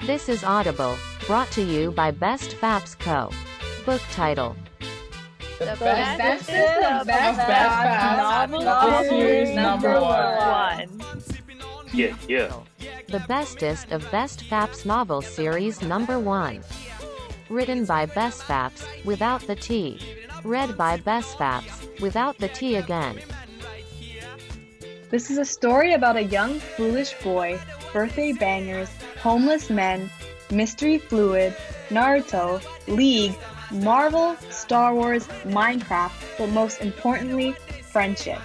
This is Audible, brought to you by Best Faps Co. Book title: The bestest of Best Faps novel series number one. Yeah. The bestest of Best Faps novel series number 1. Written by Best Faps, without the T. Read by Best Faps, without the T again. This is a story about a young, foolish boy, birthday bangers, homeless men, mystery fluid, Naruto, League, Marvel, Star Wars, Minecraft, but most importantly, friendship.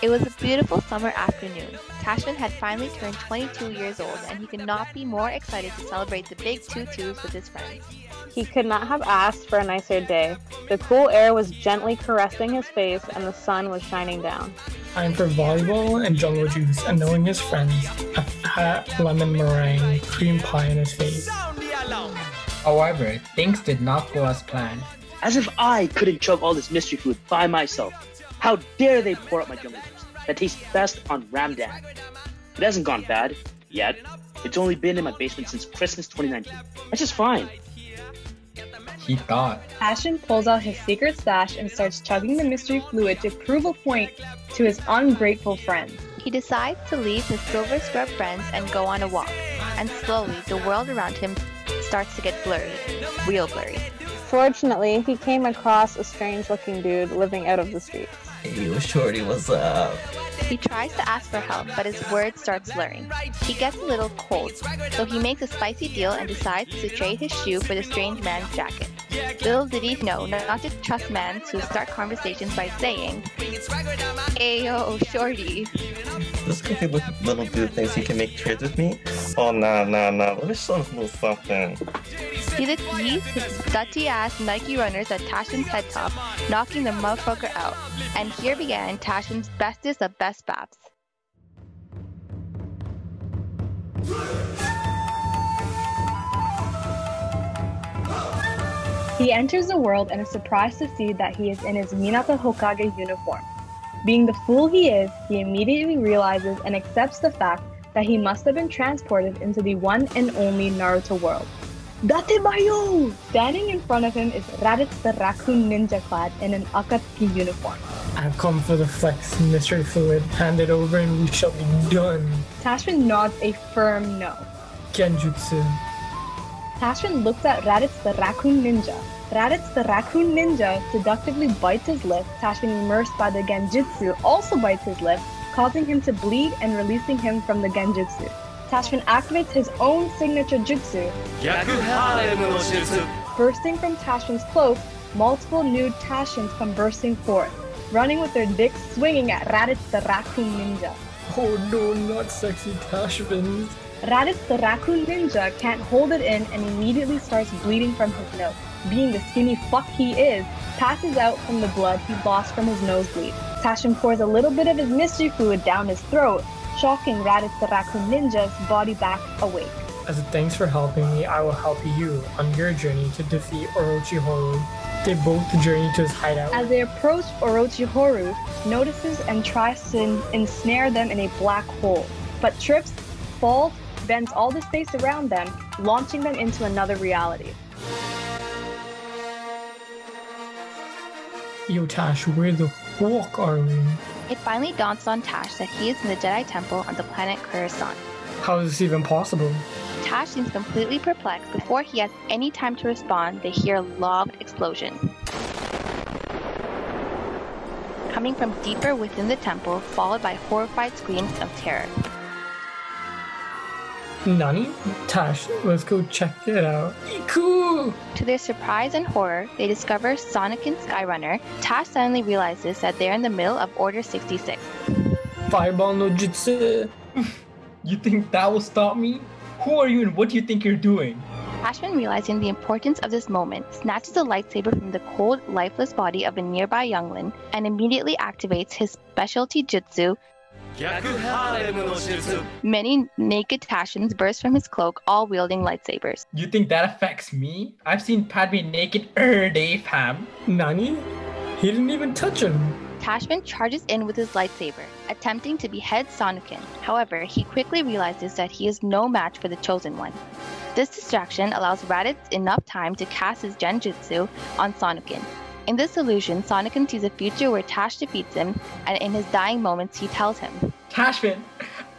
It was a beautiful summer afternoon. Tashvin had finally turned 22 years old, and he could not be more excited to celebrate the big 2-2s with his friends. He could not have asked for a nicer day. The cool air was gently caressing his face, and the sun was shining down. Time for volleyball and jungle juice, and knowing his friends, a fat lemon meringue cream pie in his face. However, things did not go as planned. As if I couldn't chug all this mystery food by myself. How dare they pour up my jungle juice that tastes best on Ramdad. It hasn't gone bad, yet. It's only been in my basement since Christmas 2019. That's just fine. He thought. Ashton pulls out his secret stash and starts chugging the mystery fluid to prove a point to his ungrateful friends. He decides to leave his silver scrub friends and go on a walk, and slowly the world around him starts to get blurry, real blurry. Fortunately, he came across a strange-looking dude living out of the streets. Hey, yo, shorty, what's up? He tries to ask for help, but his words start slurring. He gets a little cold, so he makes a spicy deal and decides to trade his shoe for the strange man's jacket. Little did he know not to trust men who start conversations by saying, "Ayo, shorty." This goofy little dude thinks he can make trades with me? Oh, nah. Let me show him a little something. He yeets his dutty-ass Nike runners at Tashvin's head top, knocking the motherfucker out. And here began Tashvin's bestest of Best Faps. He enters the world and is surprised to see that he is in his Minato Hokage uniform. Being the fool he is, he immediately realizes and accepts the fact that he must have been transported into the one and only Naruto world. Datebayo! Standing in front of him is Raditz the raccoon ninja clad in an Akatsuki uniform. I've come for the flex mystery fluid. Hand it over and we shall be done. Tashvin nods a firm no. Genjutsu. Tashvin looks at Raditz the raccoon ninja. Raditz the raccoon ninja seductively bites his lip. Tashvin, immersed by the genjutsu, also bites his lip, causing him to bleed and releasing him from the genjutsu. Tashvin activates his own signature jutsu. Bursting from Tashvin's cloak, multiple nude Tashvins come bursting forth, running with their dicks swinging at Raditz the raccoon ninja. Oh no, not sexy Tashvins. Raditz the raccoon ninja can't hold it in and immediately starts bleeding from his nose. Being the skinny fuck he is, passes out from the blood he lost from his nosebleed. Tashvin pours a little bit of his mystery fluid down his throat, shocking Raditz the raccoon ninja's body back awake. As a thanks for helping me, I will help you on your journey to defeat Orochimaru. They both journey to his hideout. As they approach, Orochimaru notices and tries to ensnare them in a black hole, but trips, falls, bends all the space around them, launching them into another reality. Yo, Tash, where the fuck are we? It finally dawns on Tash that he is in the Jedi Temple on the planet Coruscant. How is this even possible? Tash seems completely perplexed. Before he has any time to respond, they hear a loud explosion. Coming from deeper within the temple, followed by horrified screams of terror. Nani? Tash, let's go check it out. Cool! To their surprise and horror, they discover Sonic and Skyrunner. Tash suddenly realizes that they're in the middle of Order 66. Fireball no jutsu. You think that will stop me? Who are you and what do you think you're doing? Tashvin, realizing the importance of this moment, snatches a lightsaber from the cold, lifeless body of a nearby youngling and immediately activates his specialty jutsu, Many naked Tashins burst from his cloak, all wielding lightsabers. You think that affects me? I've seen Padme naked day, fam. Nani? He didn't even touch him. Tashman charges in with his lightsaber, attempting to behead Sonikin. However, he quickly realizes that he is no match for the Chosen One. This distraction allows Raditz enough time to cast his Genjutsu on Sonikin. In this illusion, Sonikin sees a future where Tash defeats him, and in his dying moments, he tells him, Tashman,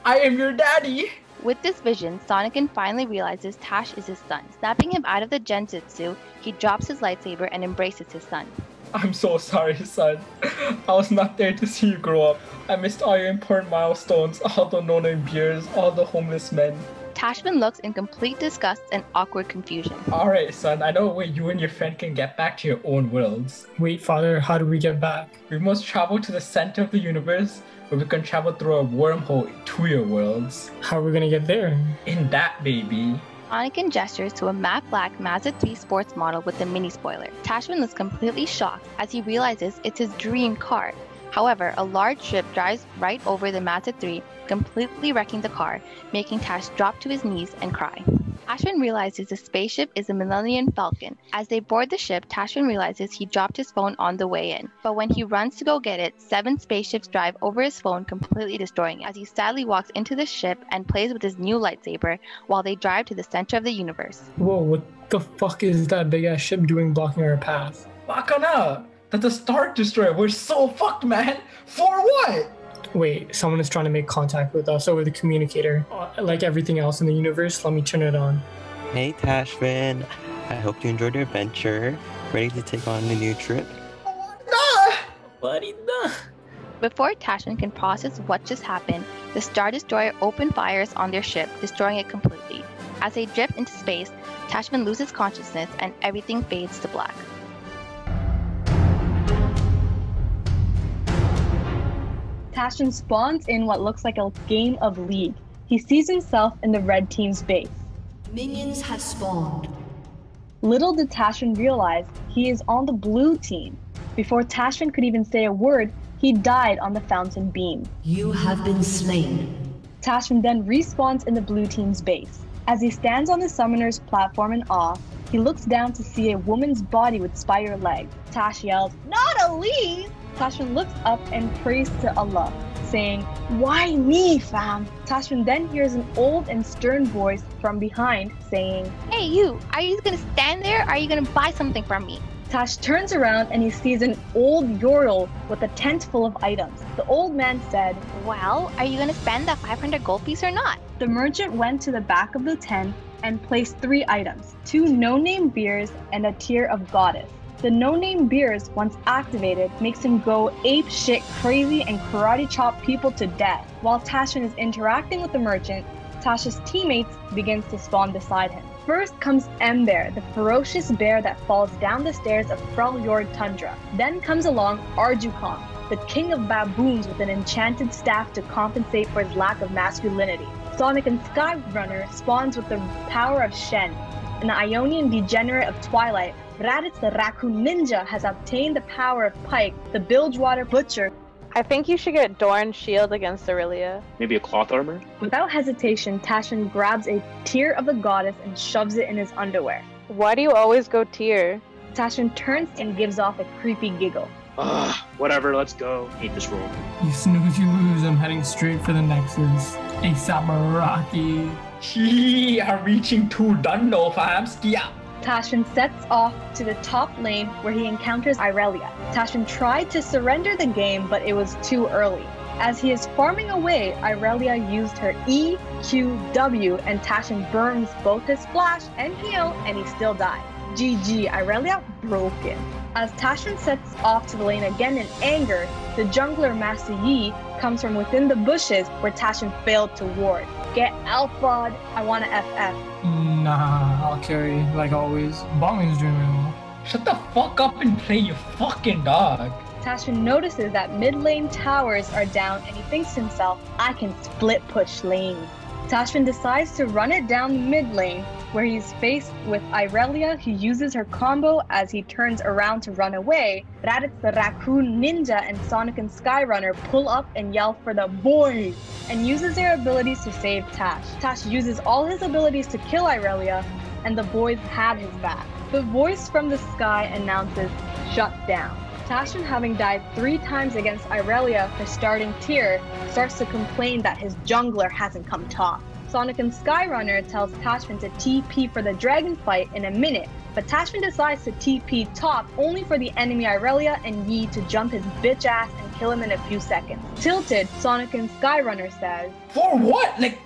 I am your daddy. With this vision, Sonikin finally realizes Tash is his son. Snapping him out of the Genjutsu, he drops his lightsaber and embraces his son. I'm so sorry, son. I was not there to see you grow up. I missed all your important milestones, all the no-name beers, all the homeless men. Tashman looks in complete disgust and awkward confusion. Alright, son, I know a way you and your friend can get back to your own worlds. Wait, father, how do we get back? We must travel to the center of the universe, where we can travel through a wormhole to your worlds. How are we gonna get there? In that, baby. Sonikin gestures to a matte black Mazda 3 sports model with a mini spoiler. Tashman is completely shocked as he realizes it's his dream car. However, a large ship drives right over the Mazda 3, completely wrecking the car, making Tash drop to his knees and cry. Tashman realizes the spaceship is a Millennium Falcon. As they board the ship, Tashman realizes he dropped his phone on the way in. But when he runs to go get it, 7 spaceships drive over his phone, completely destroying it. As he sadly walks into the ship and plays with his new lightsaber while they drive to the center of the universe. Whoa, what the fuck is that big ass ship doing blocking our path? Bakana! That's a Star Destroyer. We're so fucked, man. For what? Wait, someone is trying to make contact with us over the communicator. Like everything else in the universe, let me turn it on. Hey Tashman, I hope you enjoyed your adventure. Ready to take on a new trip? Buddy, nah. Before Tashman can process what just happened, the Star Destroyer opens fires on their ship, destroying it completely. As they drift into space, Tashman loses consciousness and everything fades to black. Tashman spawns in what looks like a game of League. He sees himself in the red team's base. Minions have spawned. Little did Tashman realize he is on the blue team. Before Tashman could even say a word, he died on the fountain beam. You have been slain. Tashman then respawns in the blue team's base. As he stands on the summoner's platform in awe, he looks down to see a woman's body with spider legs. Tash yells, "Not Elise!" Tashman looks up and prays to Allah, saying, "Why me, fam?" Tashman then hears an old and stern voice from behind saying, "Hey you, are you gonna stand there or are you gonna buy something from me?" Tash turns around and he sees an old Yordle with a tent full of items. The old man said, "Well, are you gonna spend that 500 gold piece or not?" The merchant went to the back of the tent and placed 3 items, 2 no-name beers and a tear of goddess. The no-name beers, once activated, makes him go ape shit crazy and karate chop people to death. While Tashman is interacting with the merchant, Tash's teammates begins to spawn beside him. First comes M-Bear, the ferocious bear that falls down the stairs of Freljord Tundra. Then comes along Arjukan, the king of baboons with an enchanted staff to compensate for his lack of masculinity. Sonic and Skyrunner spawns with the power of Shen. An Ionian degenerate of Twilight, Raditz the raccoon ninja has obtained the power of Pike, the Bilgewater butcher. I think you should get Dorn's shield against Aurelia. Maybe a cloth armor? Without hesitation, Tashman grabs a tear of the goddess and shoves it in his underwear. Why do you always go tier? Tashman turns and gives off a creepy giggle. Ugh, whatever, let's go. Hate this role. You snooze, you lose. I'm heading straight for the Nexus. ASAP Rocky. He are reaching to Dundo, fam. Skia. Tashman sets off to the top lane where he encounters Irelia. Tashman tried to surrender the game, but it was too early. As he is farming away, Irelia used her E, Q, W, and Tashman burns both his splash and heal, and he still died. GG, Irelia broken. As Tashman sets off to the lane again in anger, the jungler Master Yi comes from within the bushes where Tashman failed to ward. Get alpha'd, I wanna FF. Nah, I'll carry, like always. Bonging's dreaming. Shut the fuck up and play, you fucking dog. Tashman notices that mid lane towers are down and he thinks to himself, I can split push lanes. Tashman decides to run it down the mid lane, where he's faced with Irelia. He uses her combo as he turns around to run away. Raditz the Raccoon Ninja and Sonic and Skyrunner pull up and yell for the boys and uses their abilities to save Tash. Tash uses all his abilities to kill Irelia, and the boys have his back. The voice from the sky announces, "Shut down." Tashin, having died 3 times against Irelia for starting tier, starts to complain that his jungler hasn't come top. Sonic and Skyrunner tells Tashvin to TP for the dragon fight in a minute, but Tashvin decides to TP top only for the enemy Irelia and Yi to jump his bitch ass and kill him in a few seconds. Tilted, Sonic and Skyrunner says, For what? Like,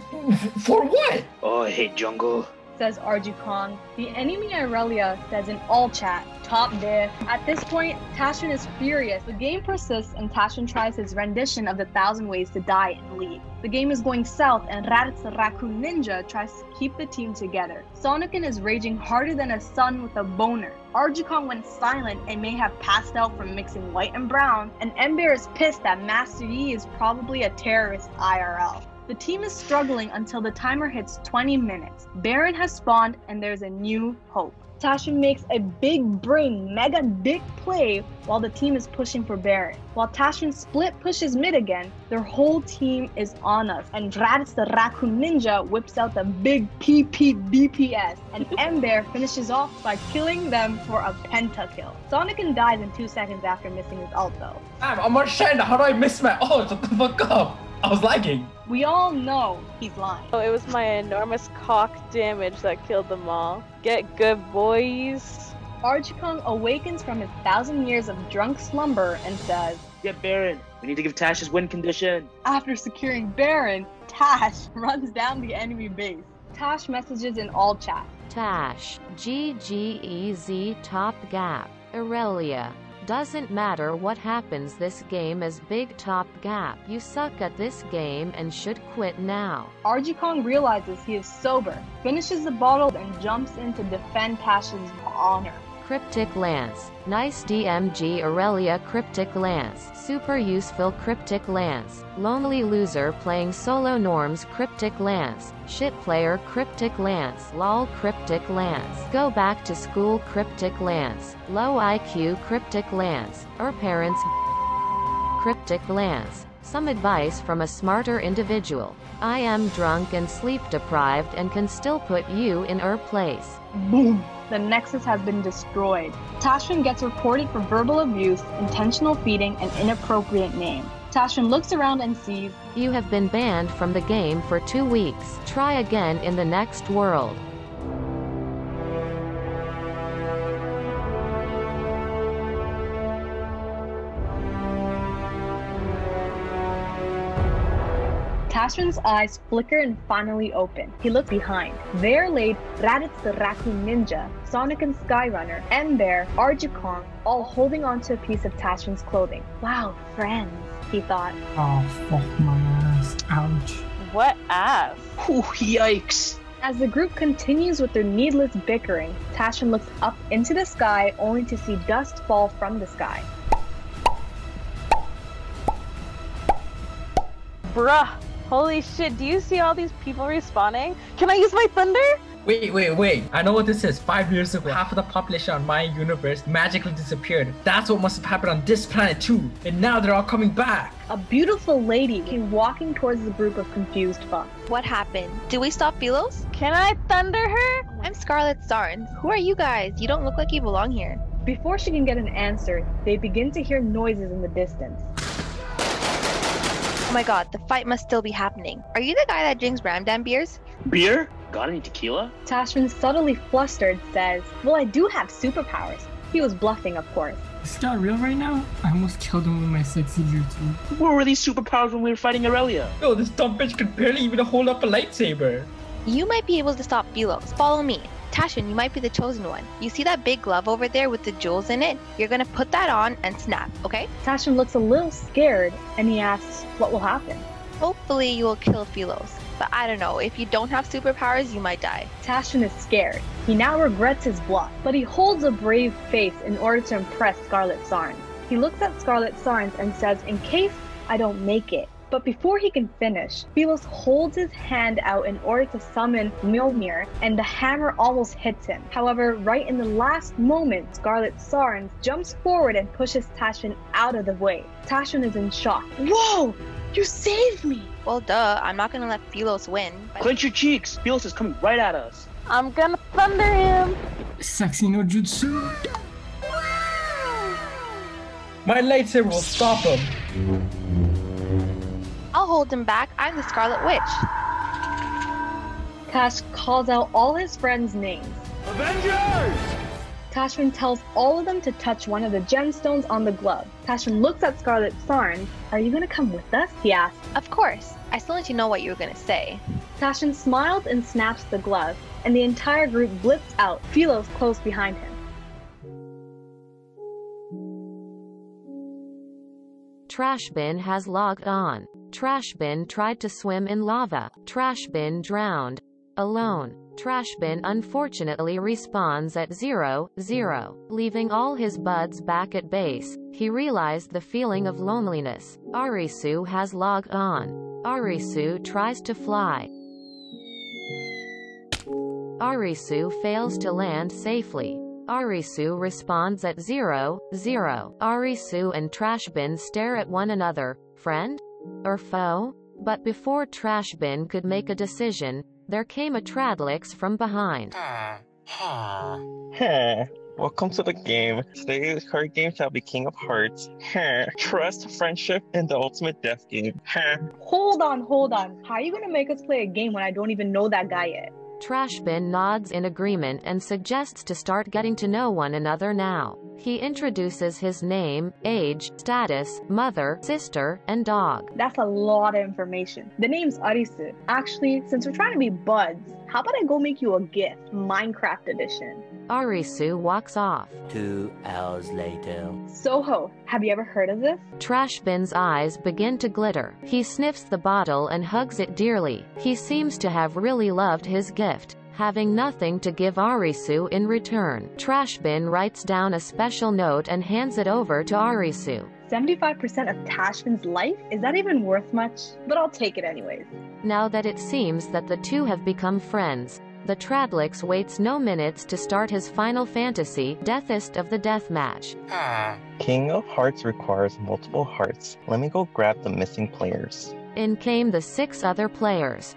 for what? Oh, I hate jungle. Says RG Kong. The enemy Irelia says in all chat, top there. At this point, Tashin is furious. The game persists and Tashin tries his rendition of the 1,000 Ways to Die and leave. The game is going south and Raditz the Raccoon Ninja tries to keep the team together. Sonic is raging harder than a sun with a boner. RG Kong went silent and may have passed out from mixing white and brown, and Ember is pissed that Master Yi is probably a terrorist IRL. The team is struggling until the timer hits 20 minutes. Baron has spawned and there's a new hope. Tashin makes a big brain mega dick play while the team is pushing for Baron. While Tashin split pushes mid again, their whole team is on us, and Raditz the Raccoon Ninja whips out the big PP DPS, and Ember finishes off by killing them for a pentakill. Sonic dies in 2 seconds after missing his ult though. I'm on Shanda. How do I miss my ult? Shut the fuck up. I was lagging. We all know he's lying. Oh, it was my enormous cock damage that killed them all. Get good, boys. Archikong awakens from his 1,000 years of drunk slumber and says, Get Baron. We need to give Tash his win condition. After securing Baron, Tash runs down the enemy base. Tash messages in all chat. Tash, GGEZ top gap, Irelia. Doesn't matter what happens, this game is big top gap. You suck at this game and should quit now. RG Kong realizes he is sober, finishes the bottle and jumps in to defend Tash's honor. Cryptic Lance. Nice DMG Irelia Cryptic Lance. Super useful Cryptic Lance. Lonely loser playing solo norms Cryptic Lance. Shit player Cryptic Lance. Lol Cryptic Lance. Go back to school Cryptic Lance. Low IQ Cryptic Lance. Parents Cryptic Lance. Some advice from a smarter individual. I am drunk and sleep deprived and can still put you in her place. Boom! The Nexus has been destroyed. Tashin gets reported for verbal abuse, intentional feeding, and inappropriate name. Tashin looks around and sees, You have been banned from the game for 2 weeks. Try again in the next world. Tashin's eyes flicker and finally open. He looks behind. There laid Raditz the Raccoon Ninja, Sonic and Skyrunner, Ember, RG Kong, all holding onto a piece of Tashin's clothing. Wow, friends, he thought. Oh, fuck my ass. Ouch. What ass? Ooh, yikes. As the group continues with their needless bickering, Tashin looks up into the sky only to see dust fall from the sky. Bruh. Holy shit, do you see all these people respawning? Can I use my thunder? Wait. I know what this is. 5 years ago, half of the population on my universe magically disappeared. That's what must have happened on this planet too. And now they're all coming back. A beautiful lady came walking towards the group of confused fucks. What happened? Do we stop Philos? Can I thunder her? I'm Scarlet Sarns. Who are you guys? You don't look like you belong here. Before she can get an answer, they begin to hear noises in the distance. Oh my god, the fight must still be happening. Are you the guy that drinks Ramdam beers? Beer? Got any tequila? Tashin, subtly flustered, says, Well, I do have superpowers. He was bluffing, of course. Is this guy real right now? I almost killed him with my sexy jutsu. Where were these superpowers when we were fighting Irelia? Yo, this dumb bitch could barely even hold up a lightsaber. You might be able to stop Philos. Follow me. Tashin, you might be the chosen one. You see that big glove over there with the jewels in it? You're gonna put that on and snap, okay? Tashin looks a little scared, and he asks, What will happen? Hopefully you will kill Philos. But I don't know, if you don't have superpowers, you might die. Tashin is scared. He now regrets his bluff, but he holds a brave face in order to impress Scarlet Sarns. He looks at Scarlet Sarns and says, In case I don't make it, But before he can finish, Philos holds his hand out in order to summon Mjolnir, and the hammer almost hits him. However, right in the last moment, Scarlet Sarns jumps forward and pushes Tashvin out of the way. Tashvin is in shock. Whoa! You saved me! Well, duh, I'm not gonna let Philos win. Clench your cheeks! Philos is coming right at us. I'm gonna thunder him! Sexy no jutsu. My lightsaber will stop him. I'll hold him back. I'm the Scarlet Witch. Tash calls out all his friends' names. Avengers! Tashvin tells all of them to touch one of the gemstones on the glove. Tashvin looks at Scarlet Sarn. Are you gonna come with us? He asks. Of course. I still need to know what you were gonna say. Tashvin smiles and snaps the glove, and the entire group blips out, Philos close behind him. Trashbin has logged on. Trashbin tried to swim in lava. Trashbin drowned. Alone. Trashbin unfortunately respawns at 0-0, leaving all his buds back at base. He realized the feeling of loneliness. Arisu has logged on. Arisu tries to fly. Arisu fails to land safely. Arisu responds at 0-0. Arisu and Trashbin stare at one another. Friend? Or foe? But before Trashbin could make a decision, there came a Tradlix from behind. Welcome to the game. Today's card game shall be King of Hearts. Trust, friendship, and the ultimate death game. Hold on. How are you gonna make us play a game when I don't even know that guy yet? Trashbin nods in agreement and suggests to start getting to know one another now. He introduces his name, age, status, mother, sister, and dog. That's a lot of information. The name's Arisu. Actually, since we're trying to be buds, how about I go make you a gift, Minecraft edition? Arisu walks off. 2 hours later. Soho, have you ever heard of this? Trashbin's eyes begin to glitter. He sniffs the bottle and hugs it dearly. He seems to have really loved his gift, having nothing to give Arisu in return. Trashbin writes down a special note and hands it over to Arisu. 75% of Tashvin's life? Is that even worth much? But I'll take it anyways. Now that it seems that the two have become friends, the Tradlix waits no minutes to start his final fantasy, Deathest of the Deathmatch. King of Hearts requires multiple hearts. Let me go grab the missing players. In came the 6 other players.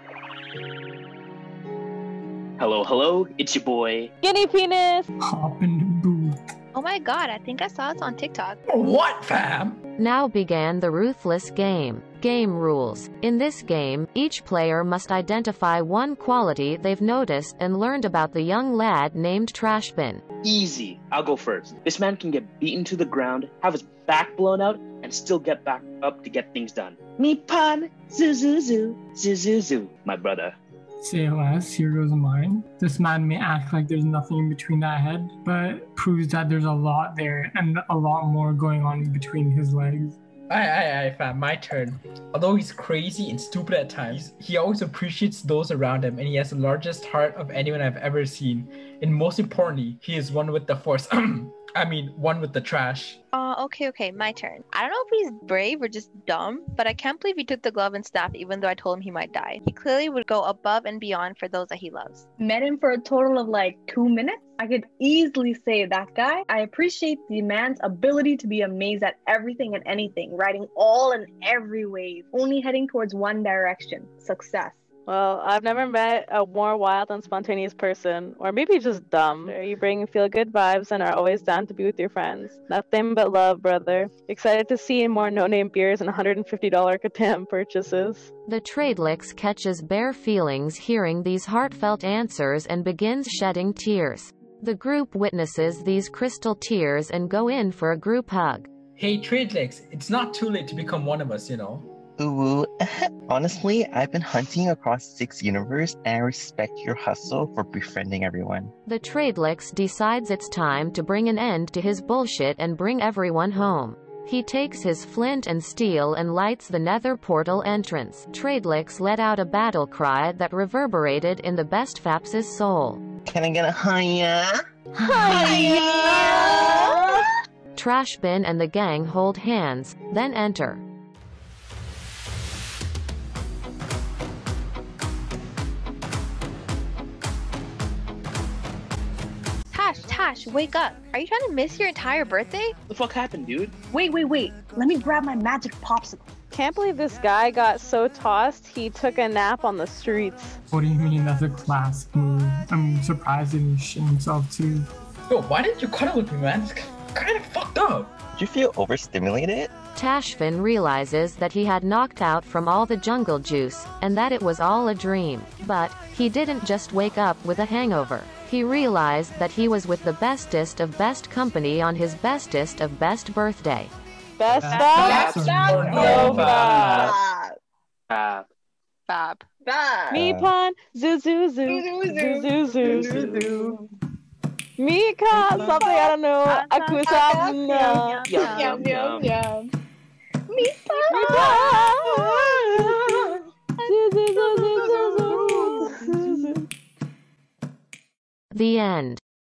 Hello, it's your boy. Skinny penis! Hop in the booth. Oh my god, I think I saw this on TikTok. What, fam? Now began the ruthless game. Game rules. In this game, each player must identify one quality they've noticed and learned about the young lad named Trashbin. Easy. I'll go first. This man can get beaten to the ground, have his back blown out, and still get back up to get things done. Nippon, Zuzuzu, my brother. Say less, here goes mine. This man may act like there's nothing in between that head, but proves that there's a lot there and a lot more going on in between his legs. Aye, fam, my turn. Although he's crazy and stupid at times, he always appreciates those around him, and he has the largest heart of anyone I've ever seen. And most importantly, he is one with the force. One with the trash. Okay, my turn. I don't know if he's brave or just dumb, but I can't believe he took the glove and staff even though I told him he might die. He clearly would go above and beyond for those that he loves. Met him for a total of like 2 minutes? I could easily say that guy. I appreciate the man's ability to be amazed at everything and anything, riding all and every wave, only heading towards one direction, success. Well, I've never met a more wild and spontaneous person, or maybe just dumb. You bring feel-good vibes and are always down to be with your friends. Nothing but love, brother. Excited to see more no-name beers and $150 Catan purchases. The Tradlix catches bare feelings hearing these heartfelt answers and begins shedding tears. The group witnesses these crystal tears and go in for a group hug. Hey, Tradelex, it's not too late to become one of us, you know. Ooh, honestly, I've been hunting across 6 universes and I respect your hustle for befriending everyone. The Tradlix decides it's time to bring an end to his bullshit and bring everyone home. He takes his flint and steel and lights the nether portal entrance. Tradlix let out a battle cry that reverberated in the best Faps's soul. Can I get a hiya? Hiya! Trashbin and the gang hold hands, then enter. Tash, wake up. Are you trying to miss your entire birthday? What the fuck happened, dude? Wait. Let me grab my magic popsicle. Can't believe this guy got so tossed he took a nap on the streets. What do you mean that's a classic move? I'm surprised he didn't shit himself too. Yo, why didn't you cuddle with me, man? It's kind of fucked up. Did you feel overstimulated? Tashfin realizes that he had knocked out from all the jungle juice, and that it was all a dream. But he didn't just wake up with a hangover. He realized that he was with the bestest of best company on his bestest of best birthday. Best That's of? or No fab. Fab. Me pon, zoo zoo zoo, zoo zoo zoo. Me ka, something I don't know. Akusa, no. Yum. Me The end.